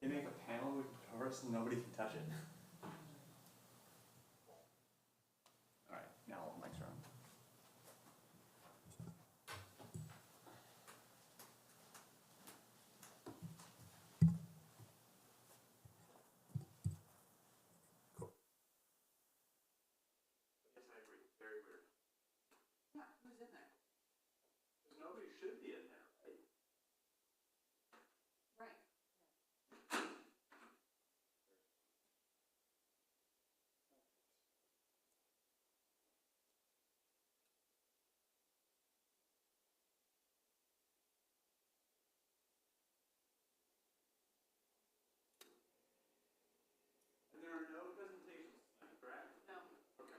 They make a panel we can put over us and nobody can touch it. Alright, now all the mics are on. Cool. Yes, I agree. Very weird. Yeah, who's in there? Because nobody should be in there, right? Right. And there are no presentations tonight, correct? No. Okay.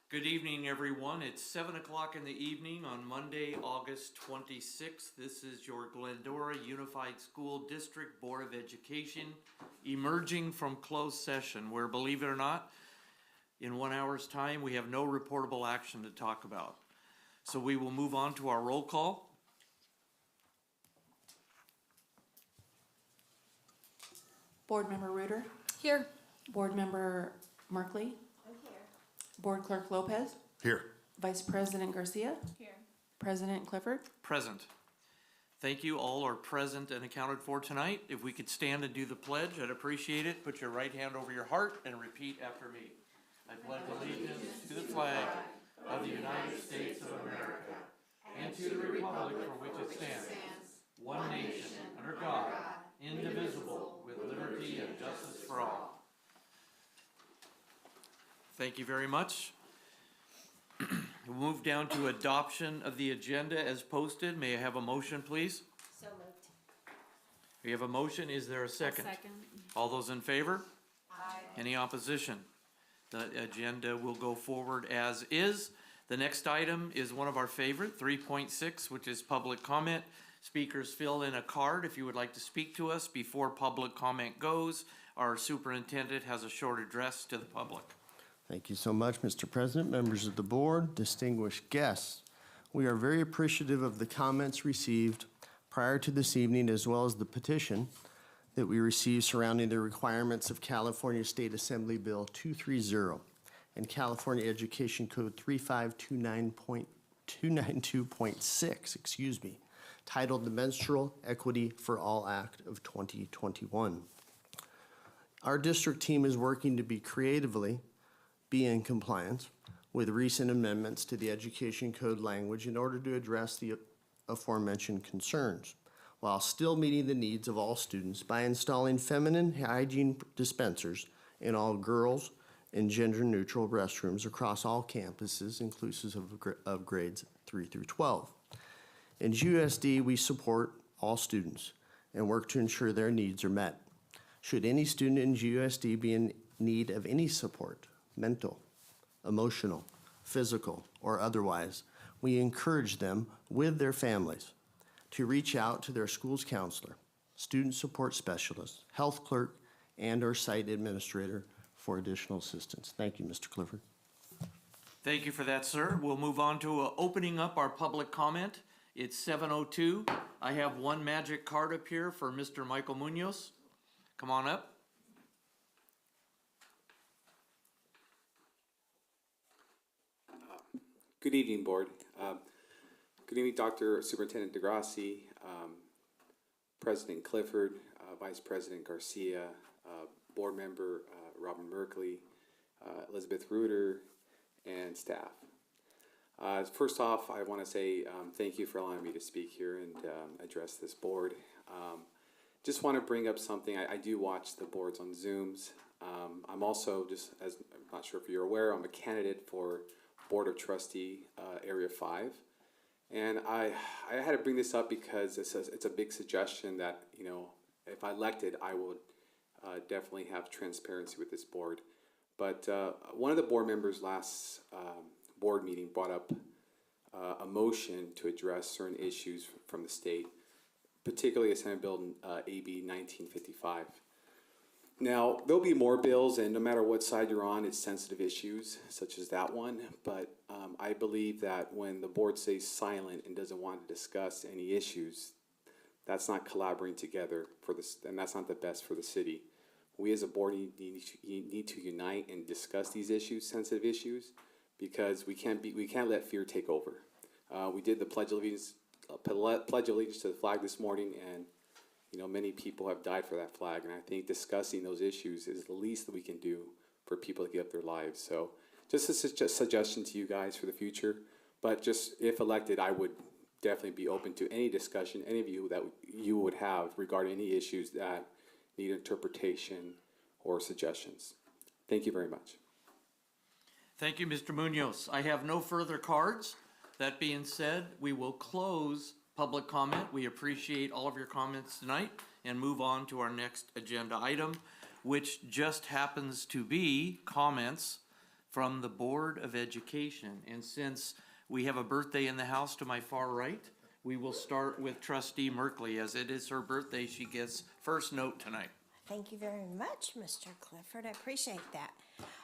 Good evening, everyone. It's 7 o'clock in the evening on Monday, August 26th. This is your Glendora Unified School District Board of Education emerging from closed session where, believe it or not, in 1 hour's time, we have no reportable action to talk about. So we will move on to our roll call. Board Member Reuter, Here. Board Member Merkley, I'm here. Board Clerk Lopez, Here. Vice President Garcia, Here. President Clifford. Present. Thank you. All are present and accounted for tonight. If we could stand and do the pledge, I'd appreciate it. Put your right hand over your heart and repeat after me. I pledge allegiance to the flag of the United States of America and to the republic for which it stands, one nation, under God, indivisible, with liberty and justice for all. Thank you very much. We'll move down to adoption of the agenda as posted. May I have a motion, please? So moved. We have a motion. Is there a second? Second. All those in favor? Aye. Any opposition? The agenda will go forward as is. The next item is one of our favorite, 3.6, which is public comment. Speakers fill in a card if you would like to speak to us before public comment goes. Our superintendent has a short address to the public. Thank you so much, Mr. President, members of the board, distinguished guests. We are very appreciative of the comments received prior to this evening, as well as the petition that we received surrounding the requirements of California State Assembly Bill 230 and California Education Code 3592.6, titled the Menstrual Equity for All Act of 2021. Our district team is working to be in compliance with recent amendments to the Education Code language in order to address the aforementioned concerns, while still meeting the needs of all students by installing feminine hygiene dispensers in all girls and gender-neutral restrooms across all campuses, inclusive of grades 3 through 12. In GUSD, we support all students and work to ensure their needs are met. Should any student in GUSD be in need of any support, mental, emotional, physical, or otherwise, we encourage them with their families to reach out to their school's counselor, student support specialist, health clerk, and/or site administrator for additional assistance. Thank you, Mr. Clifford. Thank you for that, sir. We'll move on to opening up our public comment. It's 7:02. I have one magic card up here for Mr. Michael Munoz. Come on up. Good evening, Board. Good evening, Dr. Superintendent DeGrassi, President Clifford, Vice President Garcia, Board Member Robin Merkley, Elizabeth Reuter, and staff. First off, I want to say thank you for allowing me to speak here and address this board. Just want to bring up something. I do watch the boards on Zooms. I'm also, just as I'm not sure if you're aware, I'm a candidate for Board of Trustee Area 5. And I had to bring this up because it's a big suggestion that, you know, if I elected, I would definitely have transparency with this board. But one of the board members last board meeting brought up a motion to address certain issues from the state, particularly Senate Bill AB 1955. Now, there'll be more bills, and no matter what side you're on, it's sensitive issues, such as that one. But I believe that when the board stays silent and doesn't want to discuss any issues, that's not collaborating together for this, and that's not the best for the city. We as a board need to unite and discuss these issues, sensitive issues, because we can't let fear take over. We did the Pledge of Allegiance to the flag this morning, and you know, many people have died for that flag, and I think discussing those issues is the least that we can do for people to give up their lives. So just a suggestion to you guys for the future, but just if elected, I would definitely be open to any discussion, any of you that you would have regarding any issues that need interpretation or suggestions. Thank you very much. Thank you, Mr. Munoz. I have no further cards. That being said, we will close public comment. We appreciate all of your comments tonight and move on to our next agenda item, which just happens to be comments from the Board of Education. And since we have a birthday in the house to my far right, we will start with Trustee Merkley. As it is her birthday, she gets first note tonight. Thank you very much, Mr. Clifford. I appreciate that.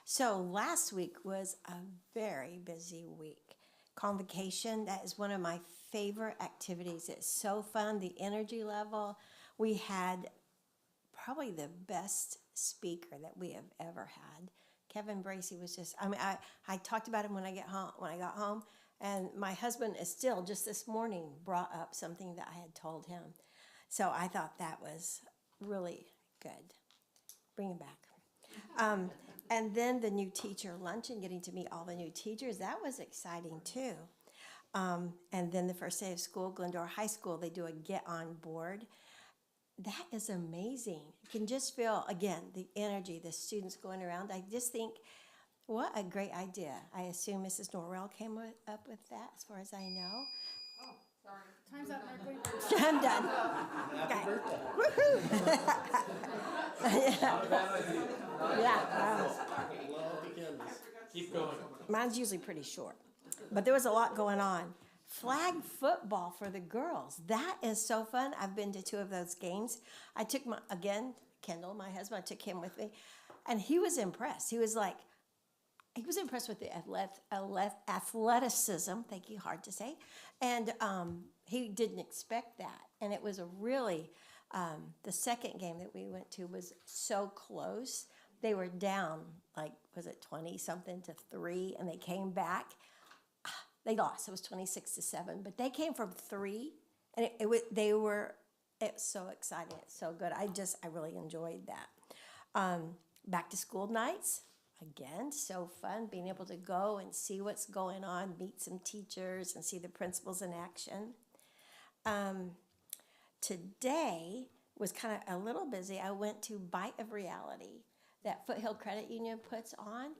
So last week was a very busy week. Convocation, that is one of my favorite activities. It's so fun, the energy level. We had probably the best speaker that we have ever had. Kevin Bracey was just, I talked about him when I got home, and my husband is still, just this morning, brought up something that I had told him. So I thought that was really good. Bring him back. And then the new teacher luncheon, getting to meet all the new teachers, that was exciting too. And then the first day of school, Glendora High School, they do a get on board. That is amazing. You can just feel, again, the energy, the students going around. I just think, what a great idea. I assume Mrs. Norrell came up with that, as far as I know. Oh, sorry. Time's up, Merkley. I'm done. Okay. Woohoo! Yeah. Keep going. Mine's usually pretty short, but there was a lot going on. Flag football for the girls. That is so fun. I've been to 2 of those games. I took Kendall, my husband, I took him with me, and he was impressed. He was impressed with the athleticism. Thank you, hard to say. And he didn't expect that. And it was a really, the second game that we went to was so close. They were down, was it 20-something to 3, and they came back. They lost. It was 26-7, but they came from 3, and it was so exciting. It's so good. I really enjoyed that. Back to school nights, again, so fun, being able to go and see what's going on, meet some teachers, and see the principals in action. Today was kind of a little busy. I went to Bite of Reality that Foothill Credit Union puts on.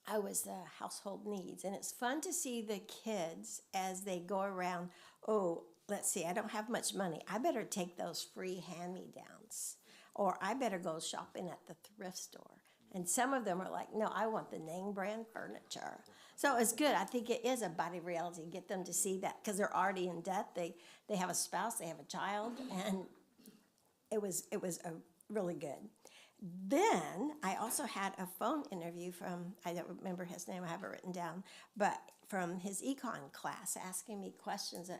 I was the household needs, and it's fun to see the kids as they go around. Oh, let's see, I don't have much money. I better take those free hand-me-downs, or I better go shopping at the thrift store. And some of them are like, no, I want the name brand furniture. So it's good. I think it is a body of reality. Get them to see that, because they're already in debt. They have a spouse, they have a child, and it was really good. Then I also had a phone interview from, I don't remember his name, I have it written down, but from his econ class, asking me questions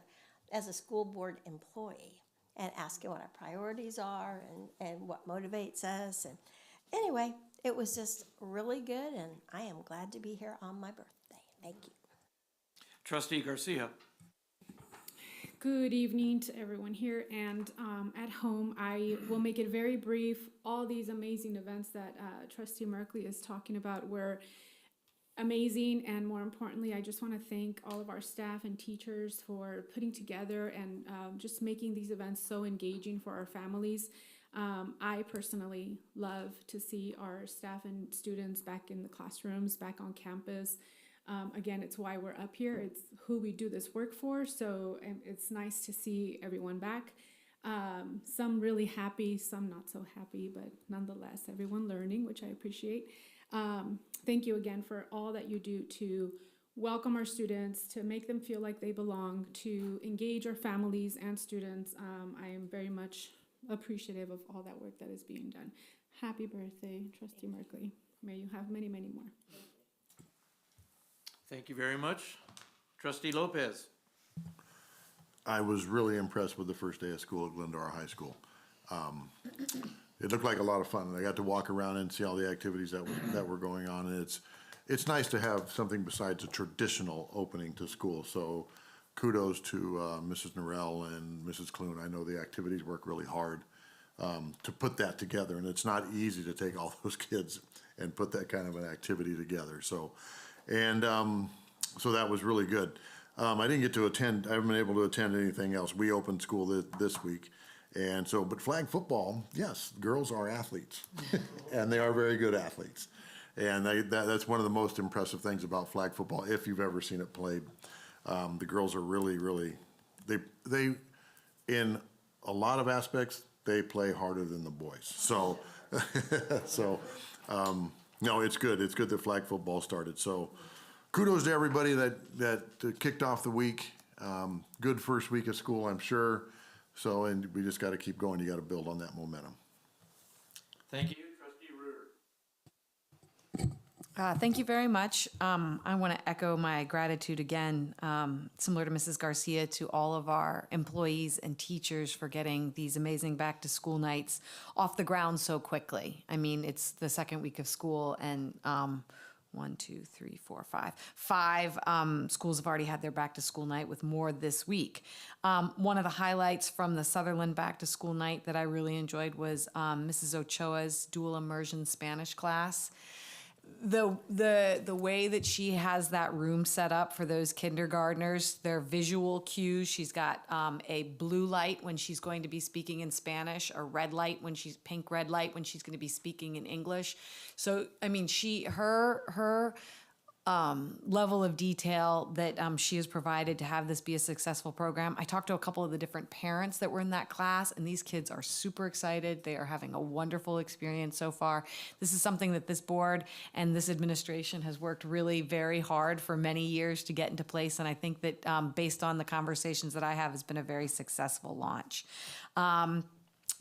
as a school board employee, and asking what our priorities are and what motivates us. And anyway, it was just really good, and I am glad to be here on my birthday. Thank you. Trustee Garcia. Good evening to everyone here and at home. I will make it very brief. All these amazing events that Trustee Merkley is talking about were amazing, and more importantly, I just want to thank all of our staff and teachers for putting together and just making these events so engaging for our families. I personally love to see our staff and students back in the classrooms, back on campus. Again, it's why we're up here. It's who we do this work for. So it's nice to see everyone back. Some really happy, some not so happy, but nonetheless, everyone learning, which I appreciate. Thank you again for all that you do to welcome our students, to make them feel like they belong, to engage our families and students. I am very much appreciative of all that work that is being done. Happy birthday, Trustee Merkley. May you have many, many more. Thank you very much. Trustee Lopez. I was really impressed with the first day of school at Glendora High School. It looked like a lot of fun, and I got to walk around and see all the activities that were going on. And it's nice to have something besides a traditional opening to school. So kudos to Mrs. Norrell and Mrs. Clune. I know the activities work really hard to put that together, and it's not easy to take all those kids and put that kind of an activity together. So that was really good. I didn't get to attend, I haven't been able to attend anything else. We opened school this week. And so, but flag football, yes, girls are athletes. And they are very good athletes. And that's one of the most impressive things about flag football, if you've ever seen it played. The girls are really, really, they in a lot of aspects, they play harder than the boys. So, No, it's good. It's good that flag football started. So kudos to everybody that kicked off the week. Good first week of school, I'm sure. So, and we just got to keep going. You got to build on that momentum. Thank you, Trustee Ruder. Thank you very much. I want to echo my gratitude again, similar to Mrs. Garcia, to all of our employees and teachers for getting these amazing back-to-school nights off the ground so quickly. I mean, it's the second week of school, and 5 schools have already had their back-to-school night, with more this week. One of the highlights from the Sutherland back-to-school night that I really enjoyed was Mrs. Ochoa's dual immersion Spanish class. The way that she has that room set up for those kindergartners, their visual cues. She's got a blue light when she's going to be speaking in Spanish, a red light when she's pink red light when she's going to be speaking in English. So I mean, her level of detail that she has provided to have this be a successful program. I talked to a couple of the different parents that were in that class, and these kids are super excited. They are having a wonderful experience so far. This is something that this board and this administration has worked really very hard for many years to get into place, and I think that based on the conversations that I have, has been a very successful launch.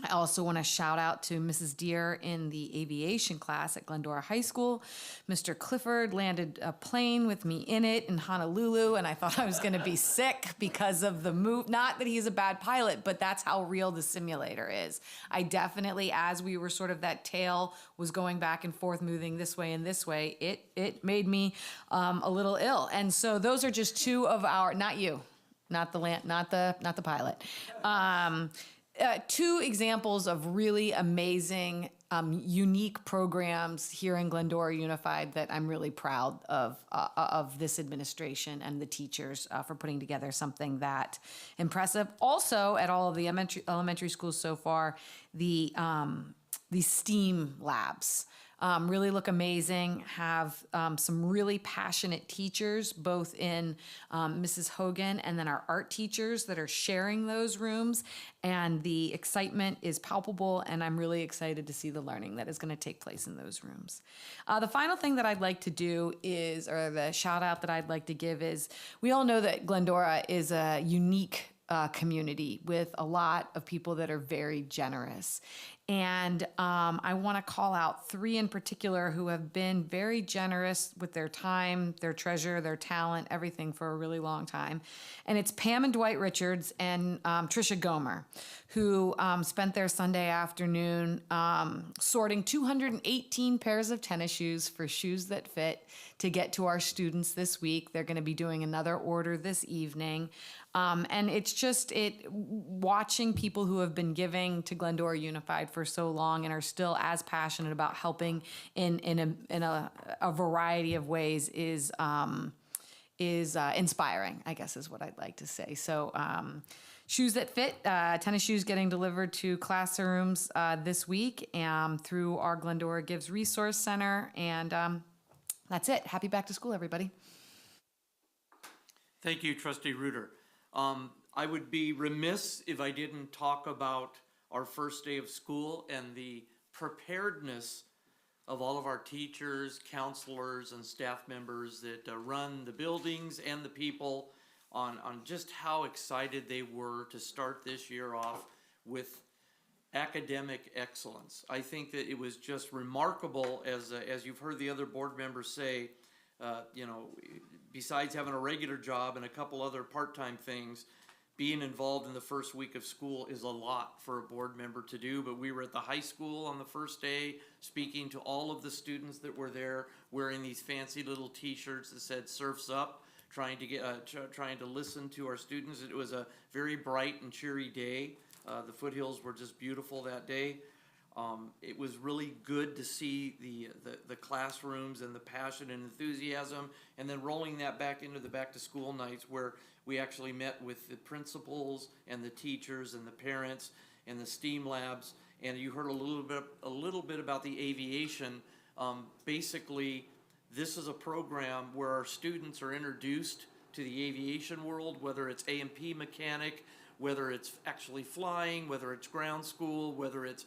I also want to shout out to Mrs. Deere in the aviation class at Glendora High School. Mr. Clifford landed a plane with me in it in Honolulu, and I thought I was going to be sick because of the move. Not that he's a bad pilot, but that's how real the simulator is. I definitely, as we were sort of, that tail was going back and forth, moving this way and this way, it made me a little ill. And so those are just two of our, not you, not the pilot. Two examples of really amazing, unique programs here in Glendora Unified that I'm really proud of this administration and the teachers for putting together something that impressive. Also, at all of the elementary schools so far, the STEAM labs really look amazing, have some really passionate teachers, both in Mrs. Hogan and then our art teachers that are sharing those rooms. And the excitement is palpable, and I'm really excited to see the learning that is going to take place in those rooms. The final thing that I'd like to do is, or the shout out that I'd like to give is, we all know that Glendora is a unique community with a lot of people that are very generous. And I want to call out three in particular who have been very generous with their time, their treasure, their talent, everything for a really long time. And it's Pam and Dwight Richards and Tricia Gomer, who spent their Sunday afternoon sorting 218 pairs of tennis shoes for Shoes That Fit to get to our students this week. They're going to be doing another order this evening. And it's just watching people who have been giving to Glendora Unified for so long and are still as passionate about helping in a variety of ways is inspiring, I guess is what I'd like to say. So Shoes That Fit, tennis shoes getting delivered to classrooms this week through our Glendora Gives Resource Center. And that's it. Happy back to school, everybody. Thank you, Trustee Ruder. I would be remiss if I didn't talk about our first day of school and the preparedness of all of our teachers, counselors, and staff members that run the buildings and the people on just how excited they were to start this year off with academic excellence. I think that it was just remarkable, as you've heard the other board members say, besides having a regular job and a couple other part-time things, being involved in the first week of school is a lot for a board member to do. But we were at the high school on the first day, speaking to all of the students that were there, wearing these fancy little T-shirts that said "Surfs Up," trying to listen to our students. It was a very bright and cheery day. The foothills were just beautiful that day. It was really good to see the classrooms and the passion and enthusiasm, and then rolling that back into the back to school nights where we actually met with the principals and the teachers and the parents and the STEAM labs. And you heard a little bit about the aviation. Basically, this is a program where our students are introduced to the aviation world, whether it's A&P mechanic, whether it's actually flying, whether it's ground school, whether it's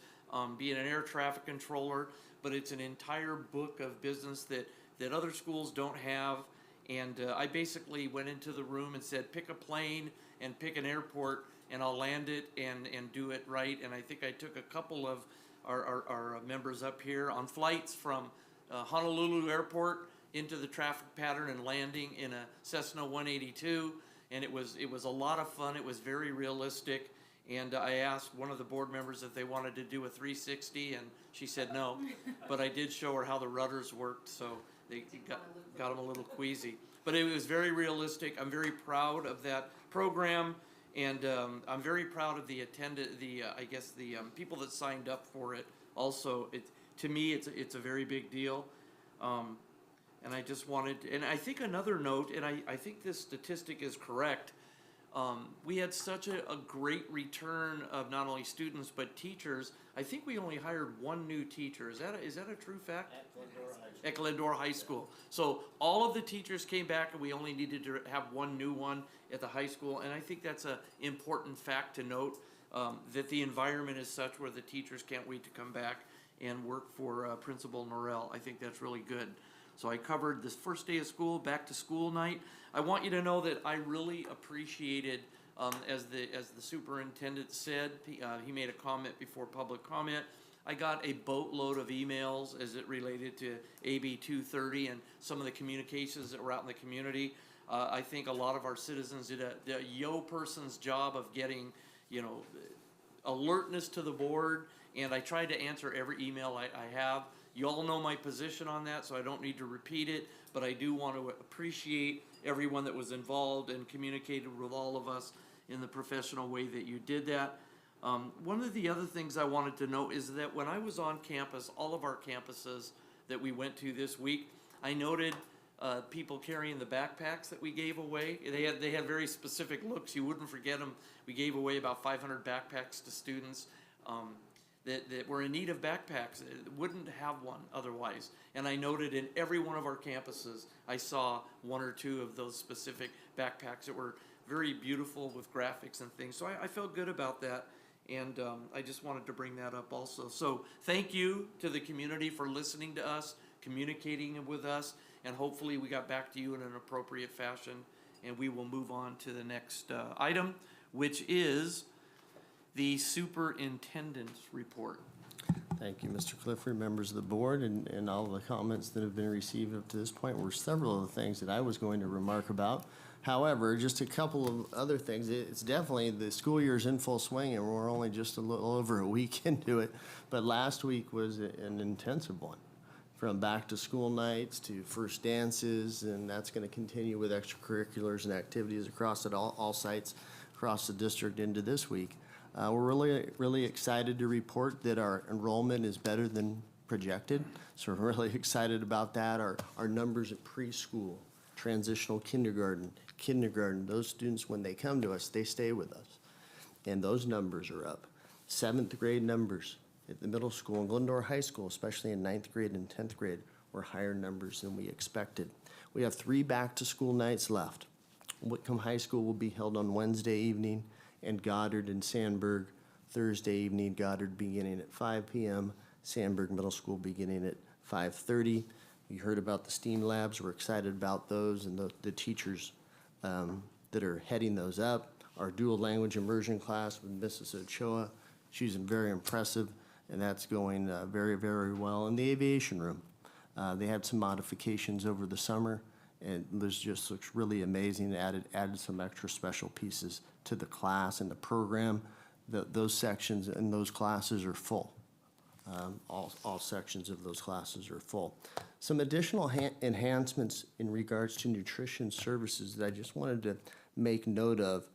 being an air traffic controller, but it's an entire book of business that other schools don't have. And I basically went into the room and said, pick a plane and pick an airport, and I'll land it and do it right. And I think I took a couple of our members up here on flights from Honolulu Airport into the traffic pattern and landing in a Cessna 182. And it was a lot of fun. It was very realistic. And I asked one of the board members if they wanted to do a 360, and she said no. But I did show her how the rudders worked, so they got them a little queasy. But it was very realistic. I'm very proud of that program, and I'm very proud of the people that signed up for it. Also, to me, it's a very big deal. And I just wanted, and I think another note, and I think this statistic is correct. We had such a great return of not only students but teachers. I think we only hired one new teacher. Is that a true fact? At Glendora High School. So all of the teachers came back, and we only needed to have one new one at the high school. And I think that's an important fact to note, that the environment is such where the teachers can't wait to come back and work for Principal Norrell. I think that's really good. So I covered this first day of school, back to school night. I want you to know that I really appreciated, as the superintendent said, he made a comment before public comment. I got a boatload of emails as it related to AB 230 and some of the communications that were out in the community. I think a lot of our citizens did a yo person's job of getting, alertness to the board, and I tried to answer every email I have. You all know my position on that, so I don't need to repeat it, but I do want to appreciate everyone that was involved and communicated with all of us in the professional way that you did that. One of the other things I wanted to note is that when I was on campus, all of our campuses that we went to this week, I noted people carrying the backpacks that we gave away. They had very specific looks. You wouldn't forget them. We gave away about 500 backpacks to students that were in need of backpacks, wouldn't have one otherwise. And I noted in every one of our campuses, I saw one or two of those specific backpacks that were very beautiful with graphics and things. So I felt good about that, and I just wanted to bring that up also. So thank you to the community for listening to us, communicating with us, and hopefully we got back to you in an appropriate fashion, and we will move on to the next item, which is the superintendent's report. Thank you, Mr. Clifford, members of the board, and all the comments that have been received up to this point were several of the things that I was going to remark about. However, just a couple of other things. It's definitely, the school year is in full swing, and we're only just a little over a week into it. But last week was an intensive one, from back to school nights to first dances, and that's going to continue with extracurriculars and activities across all sites across the district into this week. We're really excited to report that our enrollment is better than projected, so we're really excited about that. Our numbers at preschool, transitional kindergarten, those students, when they come to us, they stay with us, and those numbers are up. 7th grade numbers at the middle school and Glendora High School, especially in 9th grade and 10th grade, were higher numbers than we expected. We have 3 back-to-school nights left. Whitcomb High School will be held on Wednesday evening, and Goddard and Sandburg Thursday evening. Goddard beginning at 5 p.m., Sandburg Middle School beginning at 5:30. You heard about the STEAM labs. We're excited about those and the teachers that are heading those up. Our dual language immersion class with Mrs. Ochoa, she's very impressive, and that's going very, very well. In the aviation room, they had some modifications over the summer, and this just looks really amazing. Added some extra special pieces to the class and the program. Those sections and those classes are full. All sections of those classes are full. Some additional enhancements in regards to nutrition services that I just wanted to make note of,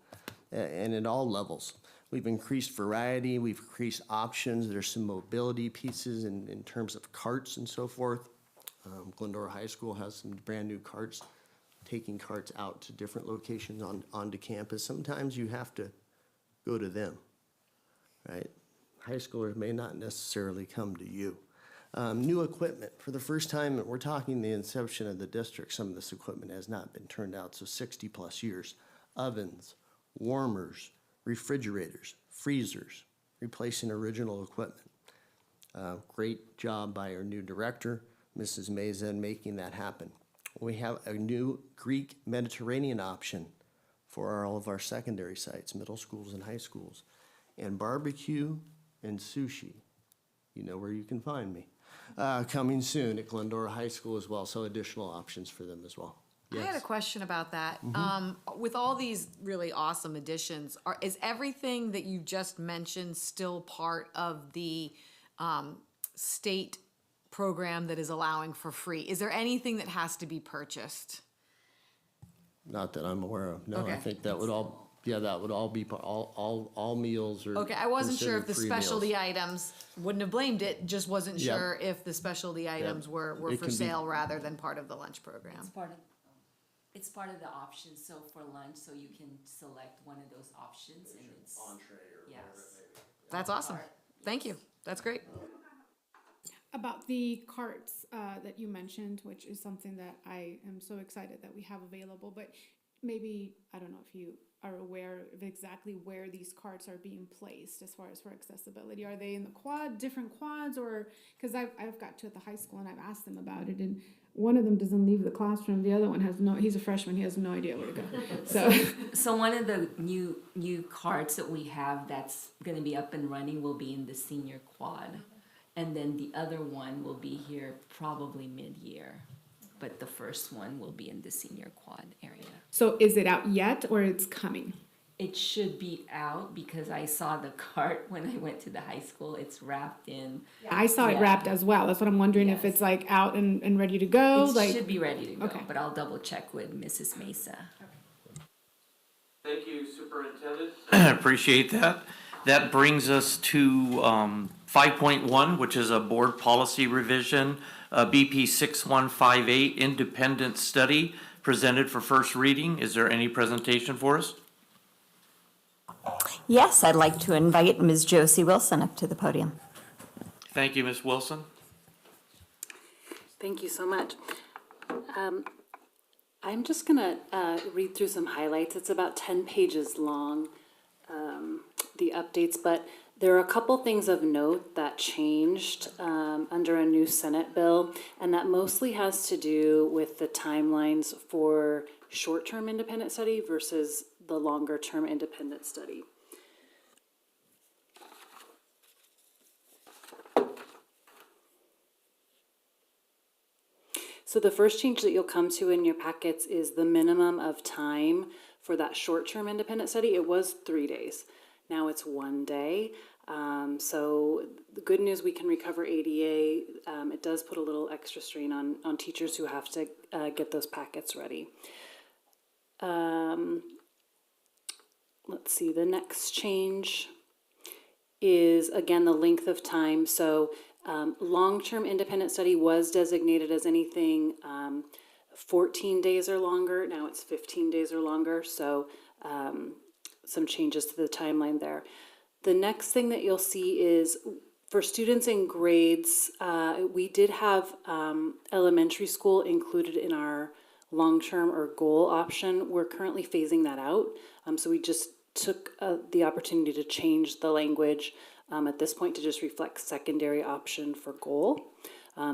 and at all levels. We've increased variety, we've increased options. There's some mobility pieces in terms of carts and so forth. Glendora High School has some brand new carts, taking carts out to different locations onto campus. Sometimes you have to go to them, right? High schoolers may not necessarily come to you. New equipment. For the first time, we're talking the inception of the district, some of this equipment has not been turned out, so 60 plus years. Ovens, warmers, refrigerators, freezers, replacing original equipment. Great job by our new director, Mrs. Meza, in making that happen. We have a new Greek Mediterranean option for all of our secondary sites, middle schools and high schools. And barbecue and sushi, you know where you can find me. Coming soon at Glendora High School as well, so additional options for them as well. I had a Yes. question about that. With all these really awesome additions, is everything that you just mentioned still part of the state program that is allowing for free? Is there anything that has to be purchased? Not that I'm aware of. No, I Okay. think that would all, yeah, that would all be, all meals are Okay, I wasn't sure if the considered free meals. specialty items, wouldn't have blamed it, just wasn't Yep. sure if the specialty items were It for can be- sale rather than part of the lunch program. It's part of the options, so for lunch, so you can select one of those options and it's. Entree or Yes. That's awesome. Thank you. That's great. About the carts that you mentioned, which is something that I am so excited that we have available, but maybe, I don't know if you are aware of exactly where these carts are being placed as far as for accessibility. Are they in the different quads, or, because I've got two at the high school and I've asked them about it, and one of them doesn't leave the classroom, the other one he's a freshman, he has no idea where to go. So one of the new carts that we have that's gonna be up and running will be in the senior quad. And then the other one will be here probably mid-year, but the first one will be in the senior quad area. So is it out yet, or it's coming? It should be out because I saw the cart when I went to the high school. It's wrapped in. I saw it Yeah. wrapped as well. That's what I'm wondering, if Yes. it's like out and ready to go. It Like, should be ready to go, Okay. but I'll double check with Mrs. Mesa. Thank you, Superintendent. Appreciate that. That brings us to 5.1, which is a board policy revision, BP 6158, independent study, presented for first reading. Is there any presentation for us? Yes, I'd like to invite Ms. Josie Wilson up to the podium. Thank you, Ms. Wilson. Thank you so much. I'm just gonna read through some highlights. It's about 10 pages long, the updates, but there are a couple things of note that changed under a new Senate bill, and that mostly has to do with the timelines for short-term independent study versus the longer-term independent study. So the first change that you'll come to in your packets is the minimum of time for that short-term independent study. It was 3 days. Now it's 1 day. So the good news, we can recover ADA. It does put a little extra strain on teachers who have to get those packets ready. Let's see, the next change is, again, the length of time. So long-term independent study was designated as anything 14 days or longer. Now it's 15 days or longer. So some changes to the timeline there. The next thing that you'll see is for students in grades, we did have elementary school included in our long-term or goal option. We're currently phasing that out. So we just took the opportunity to change the language at this point to just reflect secondary option for goal.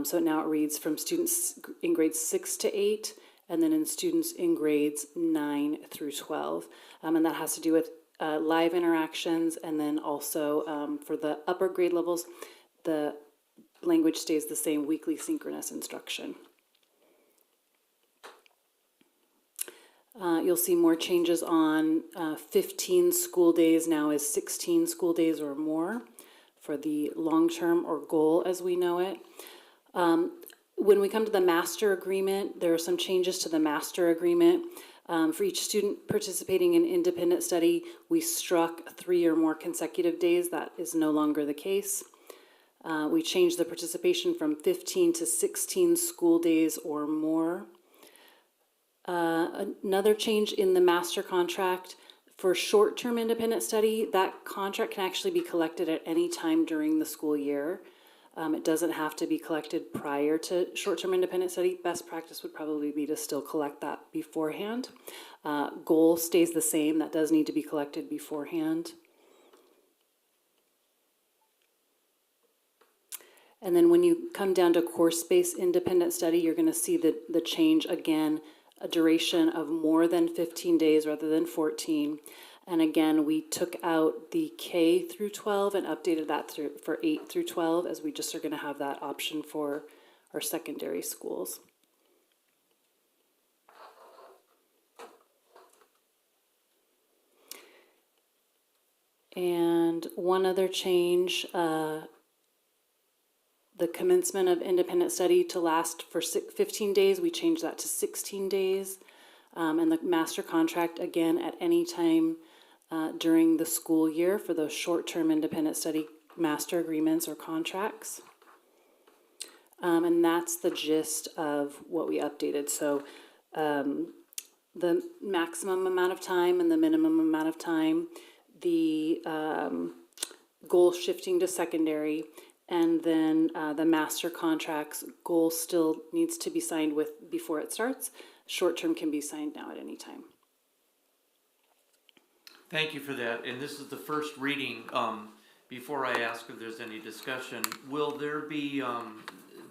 So now it reads from students in grades 6 to 8, and then in students in grades 9 through 12. And that has to do with live interactions, and then also for the upper grade levels, the language stays the same, weekly synchronous instruction. You'll see more changes on 15 school days now is 16 school days or more for the long-term or goal as we know it. When we come to the master agreement, there are some changes to the master agreement. For each student participating in independent study, we struck 3 or more consecutive days. That is no longer the case. We changed the participation from 15 to 16 school days or more. Another change in the master contract for short-term independent study, that contract can actually be collected at any time during the school year. It doesn't have to be collected prior to short-term independent study. Best practice would probably be to still collect that beforehand. Goal stays the same. That does need to be collected beforehand. And then when you come down to course-based independent study, you're gonna see the change again, a duration of more than 15 days rather than 14. And again, we took out the K through 12 and updated that for 8 through 12, as we just are gonna have that option for our secondary schools. And one other change, the commencement of independent study to last for 15 days, we changed that to 16 days. And the master contract, again, at any time during the school year for those short-term independent study master agreements or contracts. And that's the gist of what we updated. So the maximum amount of time and the minimum amount of time, the goal shifting to secondary, and then the master contracts goal still needs to be signed with before it starts. Short-term can be signed now at any time. Thank you for that, and this is the first reading. Before I ask if there's any discussion, will there be,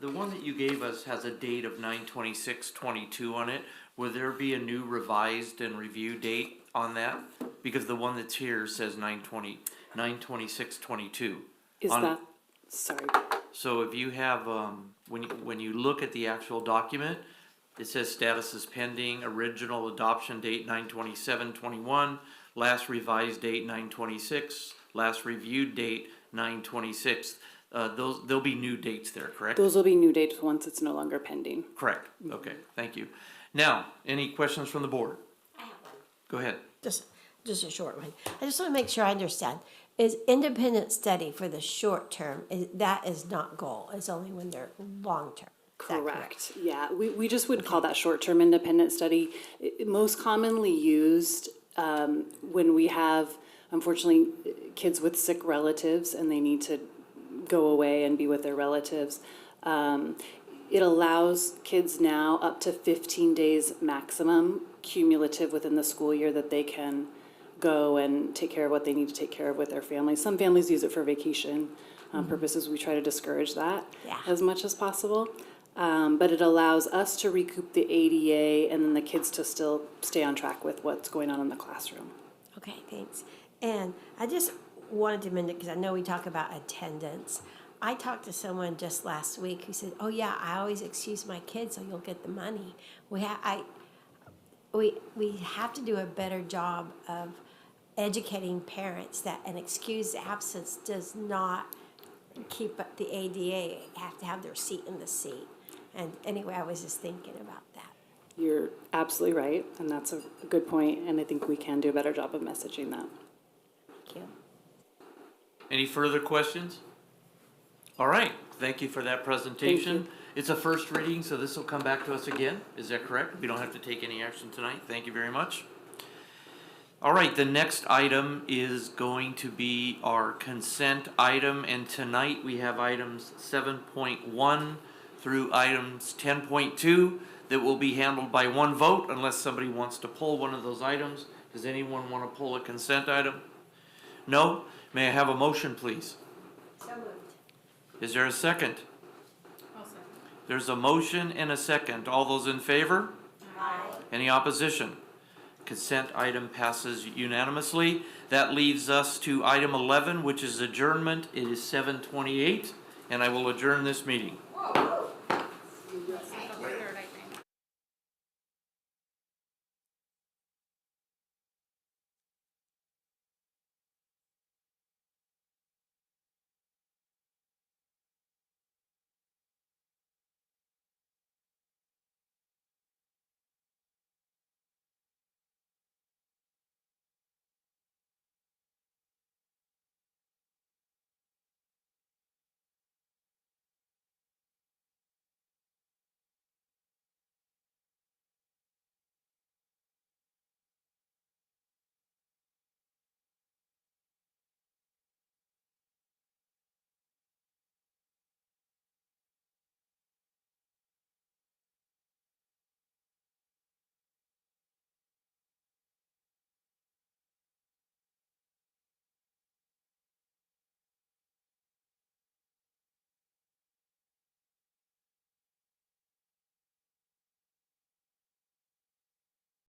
the one that you gave us has a date of 9/26/22 on it. Will there be a new revised and review date on that? Because the one that's here says 9/26/22. Is that, sorry. So if you have, when you look at the actual document, it says status is pending, original adoption date 9/27/21, last revised date 9/26, last reviewed date 9/26. There'll be new dates there, correct? Those will be new dates once it's no longer pending. Correct, okay, thank you. Now, any questions from the board? I have one. Go ahead. Just a short one. I just want to make sure I understand. Is independent study for the short term, that is not goal, it's only when they're long term? Is that Correct. Yeah, we just would call that short-term independent study. Most commonly used when we have, unfortunately, kids with sick relatives and they need to go away and be with their relatives. It allows kids now up to 15 days maximum cumulative within the school year that they can go and take care of what they need to take care of with their families. Some families use it for vacation purposes. We try to discourage that as much as possible. But it allows us to recoup the ADA and then the kids to still stay on track with what's going on in the classroom. Okay, thanks. And I just wanted to mention, because I know we talk about attendance. I talked to someone just last week who said, "Oh yeah, I always excuse my kids so you'll get the money." We have to do a better job of educating parents that an excused absence does not keep up the ADA. Have to have their seat in the seat. And anyway, I was just thinking about that. You're absolutely right, and that's a good point, and I think we can do a better job of messaging that. Thank you. Any further questions? All right, thank you for that presentation. Thank you. It's a first reading, so this will come back to us again. Is that correct? We don't have to take any action tonight. Thank you very much. All right, the next item is going to be our consent item, and tonight we have items 7.1 through items 10.2 that will be handled by one vote unless somebody wants to pull one of those items. Does anyone want to pull a consent item? No? May I have a motion, please? So moved. Is there a second? There's a motion and a second. All those in favor? Aye. Any opposition? Consent item passes unanimously. That leaves us to item 11, which is adjournment. It is 7:28, and I will adjourn this meeting.